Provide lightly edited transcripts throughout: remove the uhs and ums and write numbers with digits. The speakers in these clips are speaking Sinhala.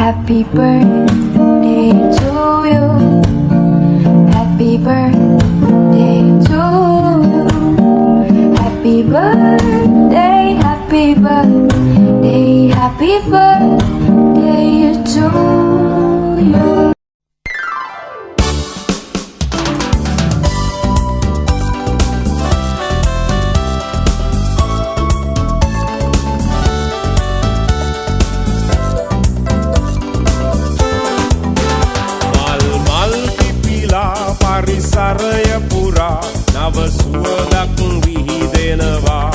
Happy birthday to you. Happy birthday to you. Happy birthday, happy birthday, happy birthday to you. පරිසරය පුරා නව සුවඳක් විහිදෙනවා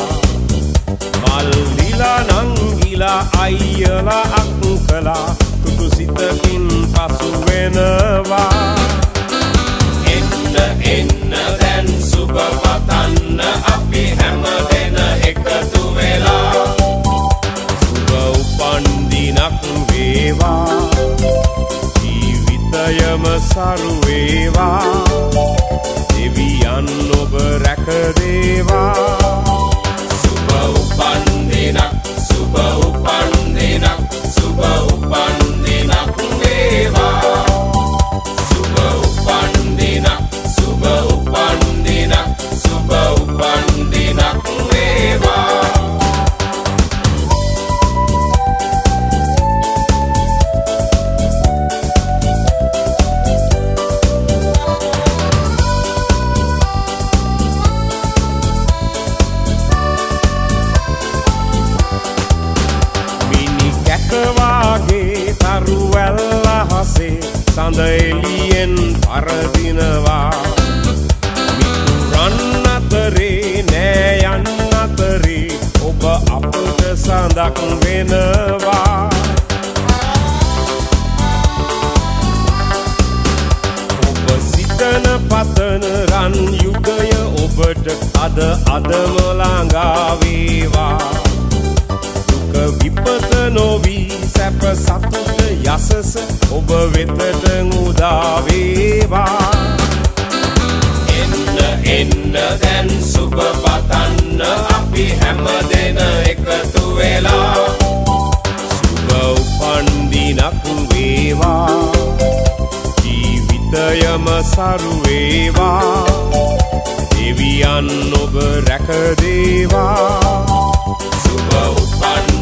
මල් දීලා නංගිලා අයියලා අක්කලා කුකුසිතකින් පසු වෙනවා එන්න එන්න දැන් සුබ පතන්න අපි හැමදෙන එකතු වෙලා සුබ උපන්දිනක් වේවා ජීවිතයම සරු වේවා දෙවියන් ඔබ රැකදේවා සුබ උපන්දිනක් සුබ උපන්දිනක් සුබ උපන්දිනක් වේවා සුබ උපන්දිනක් සුබ උපන්දිනක් සුබ උපන්දිනක් වේවා කවාගේ තරුවැල්ල හසේ සඳ එළියෙන් පරදිනවා මිතුරන් අතරේ නෑ යන් අතරේ ඔබ අපට සඳක් වෙනවා ඔබ සිතන පතන රන් යුගය ඔබට අද අදම ළඟා වේවා විපත නොවී සැප සතුට යසස ඔබ වෙතට උදා වේවා එන්න එන්න දැන් සුබ පතන්න අපි හැමදෙන එකතු වෙලා සුබ උපන්දිනක් වේවා ජීවිතයම සරු වේවා දෙවියන් ඔබ රැකදේවා සුබ උපන්